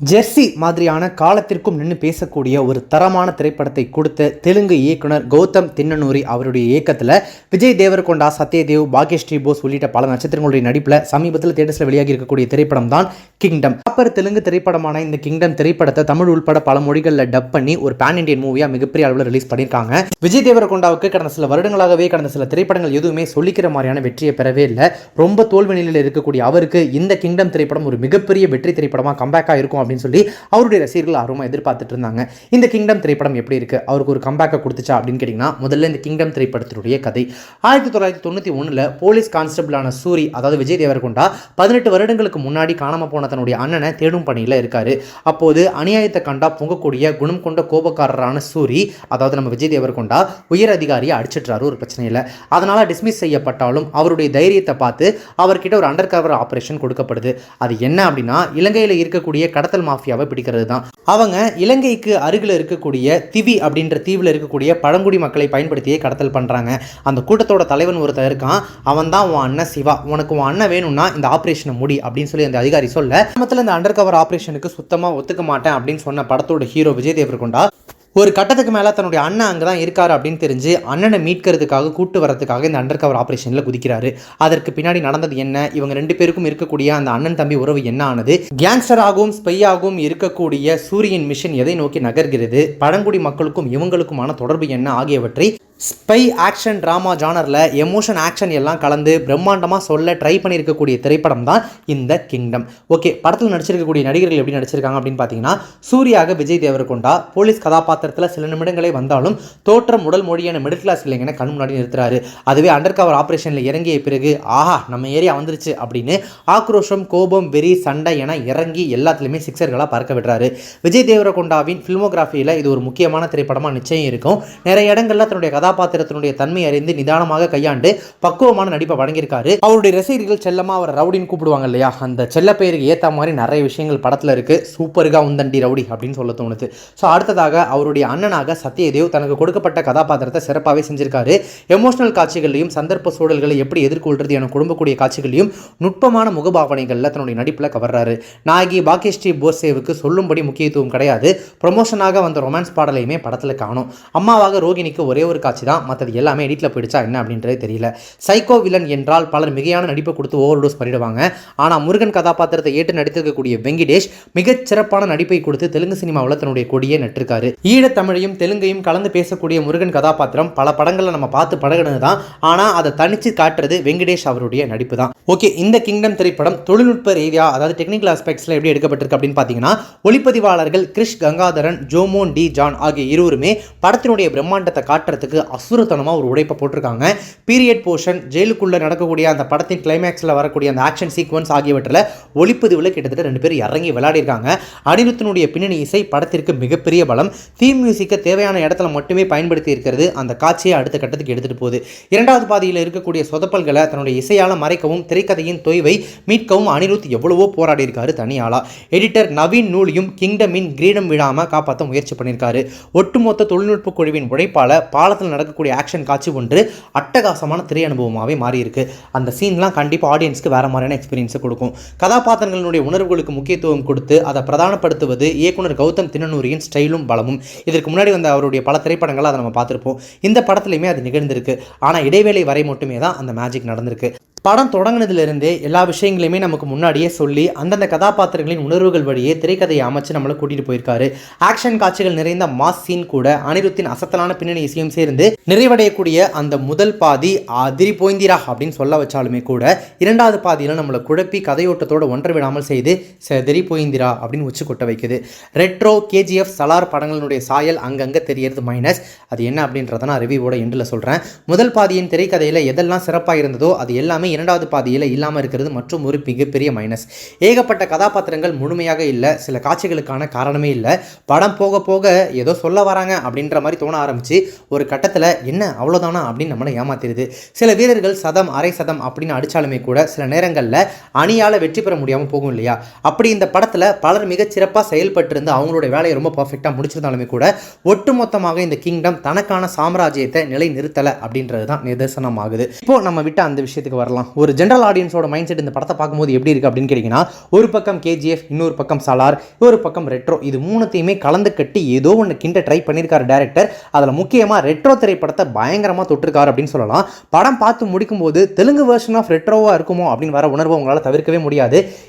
Jersey மாதிரியான காலத்திற்கும் நின்று பேசக்கூடிய ஒரு தரமான திரைப்படத்தை கொடுத்த தெலுங்கு இயக்குனர் கௌதம் தின்னனூரி அவருடைய இயக்கத்தில் விஜய் தேவரகொண்டா, சத்யதேவ், பாக்யஸ்ரீ போஸ் உள்ளிட்ட பல நட்சத்திரங்களுடைய நடிப்பில் சமீபத்தில் தியேட்டர்ஸில் வெளியாகி இருக்கக்கூடிய திரைப்படம் தான் கிங்டம். அப்பர் தெலுங்கு திரைப்படமான இந்த கிங்டம் திரைப்படத்தை தமிழ் உள்பட பல மொழிகளில் டப் பண்ணி ஒரு பேன் இண்டியன் மூவியாக மிகப்பெரிய அளவில் ரிலீஸ் பண்ணியிருக்காங்க. விஜய் தேவரகொண்டாவுக்கு கடந்த சில வருடங்களாகவே கடந்த சில திரைப்படங்கள் எதுவுமே சொல்லிக்கிற மாதிரியான வெற்றியை பெறவே இல்லை. ரொம்ப தோல்வி நிலையில் இருக்கக்கூடிய அவருக்கு இந்த கிங்டம் திரைப்படம் ஒரு மிகப்பெரிய வெற்றி திரைப்படமாக கம்பேக்காக இருக்கும் அப்படின்னு சொல்லி அவருடைய ரசிகர்கள் ஆர்வமாக எதிர்பார்த்துட்டு இருந்தாங்க. இந்த கிங்டம் திரைப்படம் எப்படி இருக்கு, அவருக்கு ஒரு கம்பேக்கை கொடுத்துச்சா அப்படின்னு கேட்டிங்கன்னா, முதல்ல இந்த கிங்டம் திரைப்படத்தினுடைய கதை 1991 போலீஸ் கான்ஸ்டபிளான சூரி, அதாவது விஜய் தேவரகொண்டா 18 வருடங்களுக்கு முன்னாடி காணாம போன தன்னுடைய அண்ணனை தேடும் பணியில் இருக்காரு. அப்போது அநியாயத்தை கண்டா பொங்கக்கூடிய குணம் கொண்ட கோபக்காரரான சூரி, அதாவது நம்ம விஜய் தேவரகொண்டா உயர் அதிகாரியை அடிச்சிட்டாரு ஒரு பிரச்சனையில். அதனால டிஸ்மிஸ் செய்யப்பட்டாலும் அவருடைய தைரியத்தை பார்த்து அவர்கிட்ட ஒரு அண்டர் கவர் ஆபரேஷன் கொடுக்கப்படுது. அது என்ன அப்படின்னா, இலங்கையில் இருக்கக்கூடிய கடத்தல் மாஃபியாவை பிடிக்கிறது தான். அவங்க இலங்கைக்கு அருகில் இருக்கக்கூடிய திவி அப்படின்ற தீவில் இருக்கக்கூடிய பழங்குடி மக்களை பயன்படுத்தியே கடத்தல் பண்றாங்க. அந்த கூட்டத்தோட தலைவன் ஒருத்தர் இருக்கான், அவன் தான் உன் அண்ணன் சிவா. உனக்கு உன் அண்ணன் வேணும்னா இந்த ஆபரேஷனை முடி அப்படின்னு சொல்லி அந்த அதிகாரி சொல்ல, இந்த அண்டர் கவர் ஆபரேஷனுக்கு சுத்தமா ஒத்துக்க மாட்டேன் அப்படின்னு சொன்ன படத்தோட ஹீரோ விஜய் தேவரகொண்டா ஒரு கட்டத்துக்கு மேலே தன்னுடைய அண்ணன் அங்கே தான் இருக்காரு அப்படின்னு தெரிஞ்சு அண்ணனை மீட்கிறதுக்காக கூட்டு வரதுக்காக இந்த அண்டர் கவர் ஆப்ரேஷனில் குதிக்கிறாரு. அதற்கு பின்னாடி நடந்தது என்ன, இவங்க ரெண்டு பேருக்கும் இருக்கக்கூடிய அந்த அண்ணன் தம்பி உறவு என்ன ஆனது, கேங்ஸ்டராகவும் ஸ்பையாகவும் இருக்கக்கூடிய சூரியன் மிஷன் எதை நோக்கி நகர்கிறது, பழங்குடி மக்களுக்கும் இவங்களுக்குமான தொடர்பு என்ன ஆகியவற்றை ஸ்பை ஆக்ஷன் ட்ராமா ஜானரில் எமோஷன் ஆக்ஷன் எல்லாம் கலந்து பிரம்மாண்டமாக சொல்ல ட்ரை பண்ணியிருக்கக்கூடிய திரைப்படம் தான் இந்த கிங்டம். ஓகே, படத்தில் நடிச்சிருக்கக்கூடிய நடிகர்கள் எப்படி நடிச்சிருக்காங்க அப்படின்னு பார்த்தீங்கன்னா, சூர்யாக விஜய் தேவரகொண்டா போலீஸ் கதாபாத்திரத்தில் சில நிமிடங்களே வந்தாலும் தோற்றம் உடல் மொழியான மிடில் கிளாஸ் இல்லைங்கன்னு கண் முன்னாடி நிறுத்துறாரு. அதுவே அண்டர் கவர் ஆப்ரேஷனில் இறங்கிய பிறகு ஆஹா நம்ம ஏரியா வந்துருச்சு அப்படின்னு ஆக்ரோஷம், கோபம், வெறி, சண்டை என இறங்கி எல்லாத்துலேயுமே சிக்ஸர்களாக பறக்க விடுறாரு. விஜய் தேவரகொண்டாவின் ஃபில்மோகிராஃபியில் இது ஒரு முக்கியமான திரைப்படமாக நிச்சயம் இருக்கும். நிறைய இடங்கள்ல தன்னுடைய கதாபாத்திரத்தினுடைய தன்மை அறிந்து நிதானமாக கையாண்டு பக்குவமான நடிப்பை வழங்கியிருக்காரு. அவருடைய ரசிகர்கள் செல்லமா அவர் ரவுடின்னு கூப்பிடுவாங்க இல்லையா, அந்த செல்ல பெயருக்கு ஏற்ற மாதிரி நிறைய விஷயங்கள் படத்தில் இருக்கு. சூப்பருகா உந்தண்டி ரவுடி அப்படின்னு சொல்ல தோணுது. ஸோ அடுத்ததாக அவருடைய அண்ணனாக சத்யதேவ் தனக்கு கொடுக்கப்பட்ட கதாபாத்திரத்தை சிறப்பாகவே செஞ்சிருக்காரு. எமோஷனல் காட்சிகளையும் சந்தர்ப்ப சூழல்களை எப்படி எதிர்கொள்றது என குடும்பக்கூடிய காட்சிகளையும் நுட்பமான முகபாவனைகளில் தன்னுடைய நடிப்பில் கவர்றாரு. நாயகி பாக்யஸ்ரீ போஸேவுக்கு சொல்லும்படி முக்கியத்துவம் கிடையாது. ப்ரொமோஷனாக வந்த ரொமான்ஸ் பாடலையுமே படத்தில் காணும். அம்மாவாக ரோகிணிக்கு ஒரே ஒரு காட்சி தான், மற்றது எல்லாமே எடிட்டில் போயிடுச்சா என்ன அப்படின்றது தெரியல. சைக்கோ வில்லன் என்றால் பலர் மிகையான நடிப்பை கொடுத்து ஓவர் டோஸ் பண்ணிடுவாங்க. ஆனால் முருகன் கதாபாத்திரத்தை ஏற்று நடித்திருக்கக்கூடிய வெங்கடேஷ் மிகச் சிறப்பான நடிப்பை கொடுத்து தெலுங்கு சினிமாவில் தன்னுடைய கொடியை நட்டிருக்காரு. ஈழத்தமிழையும் தெலுங்கையும் கலந்து பேசக்கூடிய முருகன் கதாபாத்திரம் பல படங்களில் நம்ம பார்த்து பழகினது தான். ஆனால் அதை தனிச்சு காட்டுறது வெங்கடேஷ் அவருடைய நடிப்பு தான். ஓகே, இந்த கிங்டம் திரைப்படம் தொழில்நுட்ப ரீதியாக, அதாவது டெக்னிக்கல் ஆஸ்பெக்ட்ஸில் எப்படி எடுக்கப்பட்டிருக்கு அப்படின்னு பார்த்தீங்கன்னா, ஒளிப்பதிவாளர்கள் கிறிஷ் கங்காதரன், ஜோமோன் டி ஜான் ஆகிய இருவருமே படத்தினுடைய பிரம்மாண்டத்தை காட்டுறதுக்கு அசுரத்தனமாக ஒரு உடைப்பை போட்டிருக்காங்க. பீரியட் போர்ஷன், ஜெயிலுக்குள்ளே நடக்கக்கூடிய அந்த படத்தின் கிளைமேக்ஸில் வரக்கூடிய அந்த ஆக்ஷன் சீக்வன்ஸ் ஆகியவற்றில் ஒளிப்பதிவில் கிட்டத்தட்ட 2 பேர் இறங்கி விளையாடிருக்காங்க. அனிருத்தினுடைய பின்னணி இசை படத்திற்கு மிகப்பெரிய பலம். தீம் மியூசிக்கை தேவையான இடத்துல மட்டுமே பயன்படுத்தி இருக்கிறது அந்த காட்சியை அடுத்த கட்டத்துக்கு எடுத்துகிட்டு போகுது. இரண்டாவது பாதியில் இருக்கக்கூடிய சொதப்பல்களை தன்னுடைய இசையால் மறைக்கவும் திரைக்கதையின் தொய்வை மீட்கவும் அனிருத் எவ்வளவோ போராடி இருக்காரு தனியாளா. எடிட்டர் நவீன் நூலியும் கிங்டமின் கிரீடம் விழாமல் காப்பாற்ற முயற்சி பண்ணியிருக்காரு. ஒட்டுமொத்த தொழில்நுட்ப குழுவின் உழைப்பால பாலத்தில் நடக்கக்கூடிய ஆக்ஷன் காட்சி ஒன்று அட்டகாசமான திரை அனுபவமாகவே மாறி இருக்கு. அந்த சீன்லாம் கண்டிப்பாக ஆடியன்ஸ்க்கு வேற மாதிரியான எக்ஸ்பீரியன்ஸை கொடுக்கும். கதாபாத்திரங்களுடைய உணர்வுகளுக்கு முக்கியத்துவம் கொடுத்து அதை பிரதானப்படுத்துவது இயக்குனர் கௌதம் தின்னனூரியின் ஸ்டைலும் பலமும். இதற்கு முன்னாடி வந்த அவருடைய பல திரைப்படங்களை அதை நம்ம பார்த்துருப்போம். இந்த படத்துலையுமே அது நிகழ்ந்திருக்கு. ஆனால் இடைவேளை வரை மட்டுமே தான் அந்த மேஜிக் நடந்திருக்கு. படம் தொடங்கினதுலேருந்தே எல்லா விஷயங்களையுமே நமக்கு முன்னாடியே சொல்லி அந்தந்த கதாபாத்திரங்களின் உணர்வுகள் வழியே திரைக்கதையை அமைச்சு நம்மளை கூட்டிகிட்டு போயிருக்காரு. ஆக்ஷன் காட்சிகள் நிறைந்த மாஸ் சீன் கூட அனிருத்தின் அசத்தலான பின்னணி இசையும் சேர்ந்து நிறைவடையக்கூடிய அந்த முதல் பாதி அதிரி போய்ந்திரா அப்படின்னு சொல்ல வச்சாலுமே கூட, இரண்டாவது பாதியில் நம்மளை குழப்பி கதையோட்டத்தோடு ஒன்றை விடாமல் செய்து செதறி போய்ந்திரா அப்படின்னு உச்சி கொட்ட வைக்குது. ரெட்ரோ, கேஜிஎஃப், சலார் படங்களுடைய சாயல் அங்கங்கே தெரியறது மைனஸ். அது என்ன அப்படின்றத நான் ரிவ்யூவோட எண்டில் சொல்கிறேன். முதல் பாதியின் திரைக்கதையில் எதெல்லாம் சிறப்பாக இருந்ததோ அது எல்லாமே இரண்டாவது பாதியில் இல்லாமல் இருக்கிறது மற்றும் ஒரு மிகப்பெரிய மைனஸ். ஏகப்பட்ட கதாபாத்திரங்கள் முழுமையாக இல்லை. சில காட்சிகளுக்கான காரணமே இல்லை. படம் போக போக ஏதோ சொல்ல வராங்க அப்படின்ற மாதிரி தோண ஆரம்பிச்சு ஒரு கட்டத்தில் என்ன அவ்வளோதானா அப்படின்னு நம்மளை ஏமாத்திடுது. சில வீரர்கள் சதம், அரை சதம் அப்படின்னு அடித்தாலுமே கூட சில நேரங்களில் அணியால் வெற்றி பெற முடியாமல் போகும் இல்லையா. அப்படி இந்த படத்தில் பலர் மிகச்சிறப்பாக செயல்பட்டிருந்து அவங்களுடைய வேலையை ரொம்ப பர்ஃபெக்டாக முடிச்சிருந்தாலுமே கூட ஒட்டுமொத்தமாக இந்த கிங்டம் தனக்கான சாம்ராஜ்யத்தை நிலை நிறுத்தலை அப்படின்றது தான் நிதர்சனமாகுது. இப்போ நம்ம விட்டு அந்த விஷயத்துக்கு வரலாம். சொல்லலாம். ஒரு ஜென்ரல் ஆடியன்ஸோட மைண்ட் செட் இந்த படத்தை பார்க்கும்போது எப்படி இருக்குது அப்படின்னு கேட்டிங்கன்னா, ஒரு பக்கம் கேஜிஎஃப், இன்னொரு பக்கம் சலார், ஒரு பக்கம் ரெட்ரோ, இது மூணுத்தையுமே கலந்து கட்டி ஏதோ ஒன்று கிண்ட ட்ரை பண்ணியிருக்காரு டேரக்டர். அதில் முக்கியமாக ரெட்ரோ திரைப்படத்தை பயங்கரமாக தொட்டிருக்காரு அப்படின்னு சொல்லலாம். படம் பார்த்து முடிக்கும்போது தெலுங்கு வெர்ஷன் ஆஃப் ரெட்ரோவாக இருக்குமோ அப்படின்னு வர உணர்வை உங்களால் தவிர்க்கவே முடியாது.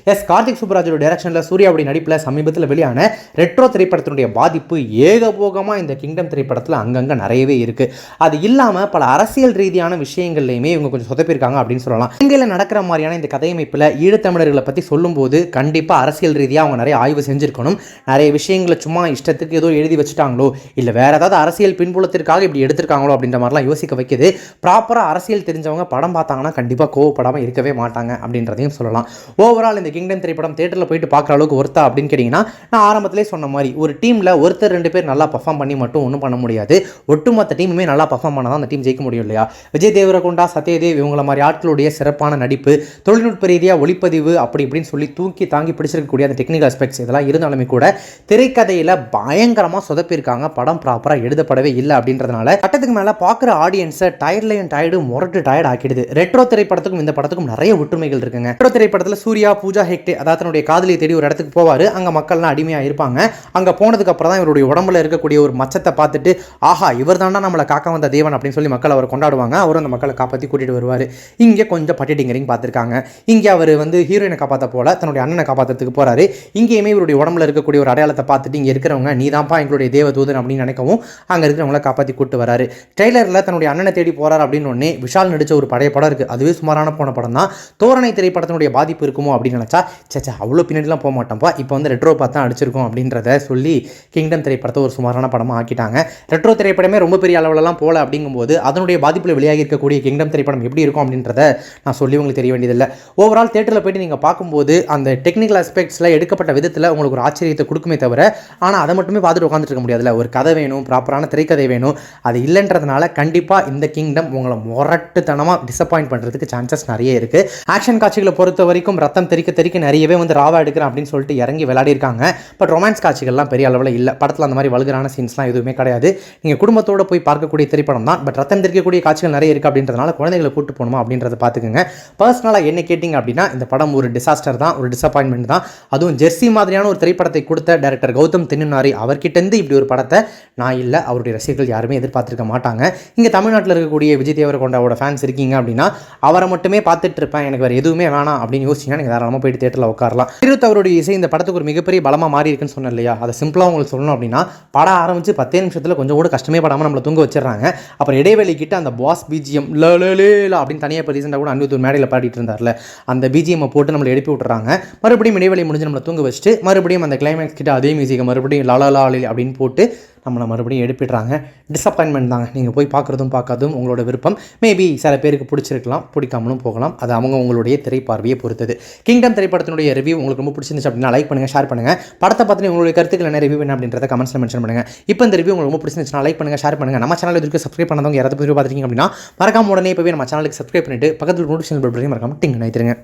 கார்த்திக் சுப்புராஜோட டைரக்ஷனில் சூர்யாவுடைய நடிப்பில் சமீபத்தில் வெளியான ரெட்ரோ திரைப்படத்தினுடைய பாதிப்பு ஏகபோகமாக இந்த கிங்டம் திரைப்படத்தில் அங்கங்கே நிறையவே இருக்குது. அது இல்லாமல் பல அரசியல் ரீதியான விஷயங்கள்லையுமே இவங்க கொஞ்சம் சொதப்பிருக்காங்க அப்படின்னு சொல்லலாம். இலங்கையில் நடக்கிற மாதிரியான இந்த கதையமைப்பில் ஈழத்தமிழர்களை பற்றி சொல்லும்போது கண்டிப்பாக அரசியல் ரீதியாக அவங்க நிறைய ஆய்வு செஞ்சுருக்கணும். நிறைய விஷயங்களை சும்மா இஷ்டத்துக்கு ஏதோ எழுதி வச்சுட்டாங்களோ இல்லை வேற ஏதாவது அரசியல் பின்புலத்திற்காக இப்படி எடுத்திருக்காங்களோ அப்படின்ற மாதிரிலாம் யோசிக்க வைக்குது. ப்ராப்பராக அரசியல் தெரிஞ்சவங்க படம் பார்த்தாங்கன்னா கண்டிப்பாக கோவப்படாமல் இருக்கவே மாட்டாங்க அப்படின்றதையும் சொல்லலாம். ஓவரால் இந்த கிங்டம் திரைப்படம் தேட்டரில் போயிட்டு பார்க்குற அளவுக்கு ஒர்த்தா அப்படின்னு கேட்டிங்கன்னா, நான் ஆரம்பத்திலே சொன்ன மாதிரி ஒரு டீமில் ஒருத்தர் 2 பேர் நல்லா பர்ஃபார்ம் பண்ணி மட்டும் ஒன்றும் பண்ண முடியாது. ஒட்டுமொத்த டீமுமே நல்லா பர்ஃபார்ம் பண்ணால் தான் அந்த டீம் ஜெயிக்க முடியும் இல்லையா? விஜய் தேவரகொண்டா, சத்யதேவ் இவங்கள மாதிரி ஆட்களுடைய சிறப்பான நடிப்பு, தொழில்நுட்ப ரீதியாக ஒளிப்பதிவு அப்படி இப்படின்னு சொல்லி தூக்கி தாங்கி பிடிச்சிருக்கக்கூடிய அந்த டெக்னிக்கல் அஸ்பெக்ட்ஸ் இதெல்லாம் இருந்தாலுமே கூட திரைக்கதையில் பயங்கரமாக சொதப்பிருக்காங்க. படம் ப்ராப்பராக எழுதப்படவே இல்லை அப்படின்றதுனால கட்டத்துக்கு மேலே பார்க்குற ஆடியன்ஸை டயர்ட்லையும் டயர்டு முரட்டு டயர்ட் ஆக்கிடுது. ரெட்ரோ திரைப்படத்துக்கும் இந்த படத்துக்கும் நிறைய ஒற்றுமைகள் இருக்குங்க. ரெட்ரோ திரைப்படத்தில் சூர்யா பூஜா ஹெக்டே அதாவது தன்னுடைய காதலியை தேடி ஒரு இடத்துக்கு போவார். அங்கே மக்கள்லாம் அடிமையாக இருப்பாங்க. அங்கே போனதுக்கு அப்புறம் தான் இவருடைய உடம்புல இருக்கக்கூடிய ஒரு மச்சத்தை பார்த்துட்டு ஆஹா இவர் தாண்டா நம்மளை காக்க வந்த தேவன் அப்படின்னு சொல்லி மக்கள் அவர் கொண்டாடுவாங்க. அவரும் அந்த மக்களை காப்பாற்றி கூட்டிகிட்டு வருவார். இங்கே கொஞ்சம் பட்டிட்டிங்கரிங் பார்த்துருக்காங்க. இங்கே அவர் வந்து ஹீரோயினை காப்பாற்ற போல தன்னுடைய அண்ணனை காப்பாற்றுறதுக்கு போகிறாரு. இங்கேயுமே இவருடைய உடம்புல இருக்கக்கூடிய ஒரு அடையாளத்தை பார்த்துட்டு இங்கே இருக்கிறவங்க நீ தான்ப்பா எங்களுடைய தேவதூதன் அப்படின்னு நினைக்கவும் அங்கே இருக்கிறவங்கள காப்பாற்றி கூட்டு வராரு. ட்ரெய்லரில் தன்னுடைய அண்ணனை தேடி போகிறார் அப்படின்னு ஒன்னே விஷால் நடித்த ஒரு பழைய படம் இருக்குது. அதுவே சுமாரான போன படம் தான். தோரணை திரைப்படத்தினுடைய பாதிப்பு இருக்குமோ அப்படின்னு நினச்சா சேச்சா அவ்வளோ பின்னாடிலாம் போக மாட்டோம்ப்பா, இப்போ வந்து ரெட்ரோ பார்த்து தான் அடிச்சிருக்கோம் அப்படின்றத சொல்லி கிங்டம் திரைப்படத்தை ஒரு சுமாரான படமாக ஆக்கிட்டாங்க. ரெட்ரோ திரைப்படமே ரொம்ப பெரிய அளவுலலாம் போகல அப்படிங்கும்போது அதனுடைய பாதிப்பில் வெளியாகி இருக்கக்கூடிய கிங்டம் திரைப்படம் எப்படி இருக்கும் அப்படின்றத நான் சொல்லி உங்களுக்கு தெரிய வேண்டியதில்லை. ஓவரால் தேட்டரில் போய்ட்டு நீங்கள் பார்க்கும்போது அந்த டெக்னிக்கல் ஆஸ்பெக்ட்ஸில் எடுக்கப்பட்ட விதத்தில் உங்களுக்கு ஒரு ஆச்சரியத்தை கொடுக்குமே தவிர, ஆனால் அதை மட்டுமே பார்த்துட்டு உட்காந்துட்டு இருக்க முடியாதுல்ல. ஒரு கதை வேணும், ப்ராப்பரான திரைக்கதை வேணும். அது இல்லைன்றதுனால கண்டிப்பாக இந்த கிங்டம் உங்களை முரட்டுத்தனமாக டிசப்பாயிண்ட் பண்ணுறதுக்கு சான்சஸ் நிறைய இருக்குது. ஆக்ஷன் காட்சிகளை பொறுத்த வரைக்கும் ரத்தம் தெறிக்க தெறிக்க நிறையவே வந்து ராவா எடுக்கிறேன் அப்படின்னு சொல்லிட்டு இறங்கி விளையாடி இருக்காங்க. பட் ரொமான்ஸ் காட்சிகள்லாம் பெரிய அளவில் இல்லை. படத்தில் அந்த மாதிரி வல்கரான சீன்ஸ்லாம் எதுவுமே கிடையாது. நீங்கள் குடும்பத்தோடு போய் பார்க்கக்கூடிய திரைப்படம் தான். பட் ரத்தம் தெறிக்கக்கூடிய காட்சிகள் நிறைய இருக்குது அப்படின்றதுனால குழந்தைகளை கூட்டு போகணுமா அப்படின்றத பார்த்துக்குங்க. பர்சனலாக என்ன கேட்டிங்க அப்படின்னா இந்த படம் ஒரு டிசாஸ்டர் தான், ஒரு டிசப்பாயின்மெண்ட் தான். அதுவும் ஜெர்சி மாதிரியான ஒரு திரைப்படத்தை கொடுத்த டைரக்டர் கௌதம் தின்னனாரி அவர்கிட்டேருந்து இப்படி ஒரு படத்தை நான் இல்லை அவருடைய ரசிகர்கள் யாருமே எதிர்பார்த்துருக்க மாட்டாங்க. இங்கே தமிழ்நாட்டில் இருக்கக்கூடிய விஜய் தேவரகொண்டாவோட ஃபேன்ஸ் இருக்கீங்க அப்படின்னா அவரை மட்டுமே பார்த்துட்டு இருப்பேன், எனக்கு வேறு எதுவுமே வேணாம் அப்படின்னு யோசிச்சிங்கன்னா நீங்கள் தாராளமாக போயிட்டு தேட்டரில் உட்காரலாம். அவருடைய இசை இந்த படத்துக்கு ஒரு மிகப்பெரிய பலமாக மாறி இருக்குன்னு சொன்னேன் இல்லையா? அதை சிம்பிளாக உங்களுக்கு சொல்லணும் அப்படின்னா படம் ஆரம்பித்து 10 நிமிஷத்தில் கொஞ்சம் கூட கஷ்டமே படாமல் நம்மளை தூங்க வச்சிடறாங்க. அப்புறம் இடைவெளி கிட்ட அந்த பாஸ் பிஜிஎம் அப்படின்னு தனியாக இப்போ ரீசெண்டாக கூட அன்னித்தூர் மேடையில் பாடிட்டு இருந்தார்ல, அந்த பிஜிஎம்மை போட்டு நம்மளை எழுப்பி விட்டுறாங்க. மறுபடியும் இடைவெளி முடிஞ்சு நம்மளை தூங்க வச்சுட்டு மறுபடியும் அந்த கிளைமேக்ஸ் கிட்ட அதே மியூசிக்கை மறுபடியும் லாலா அப்படின்னு போட்டு நம்மளை மறுபடியும் எழுப்பிடுறாங்க. டிசப்பாயின்மெண்ட் தாங்க. நீங்கள் போய் பார்க்குறதும் பார்க்காதும் உங்களோட விருப்பம். மேபி சில பேருக்கு பிடிச்சிருக்கலாம், பிடிக்காமலும் போகலாம். அது அவங்க உங்களுடைய திரைப்பார்வையை பொறுத்தது. கிங்டம் திரைப்படத்தினுடைய ரிவ்யூ உங்களுக்கு ரொம்ப பிடிச்சிருந்துச்சு அப்படின்னா லைக் பண்ணுங்கள், ஷேர் பண்ணுங்கள். படத்தை பற்றி உங்களுடைய கருத்துக்கள் என்ன ரிவ்யூ என்ன அப்படின்றத கமெண்ட்ஸில் மென்ஷன் பண்ணுங்கள். இப்போ இந்த ரிவ்யூ உங்களுக்கு ரொம்ப பிடிச்சிருந்துச்சுன்னா லைக் பண்ணுங்கள், ஷேர் பண்ணுங்கள். நம்ம சேனல் இதுக்கு சப்ஸ்கிரைப் பண்ணாதவங்க யாராவது பார்த்துருக்கீங்க அப்படின்னா மறக்காம உடனே இப்போவே நம்ம சேனலுக்கு சப்ஸ்கிரைப் பண்ணிட்டு பக்கத்தில் நோட்டிஃபிகேஷன் பெல் பட்டனையும் மறக்காம டிங் நினைத்துருங்க.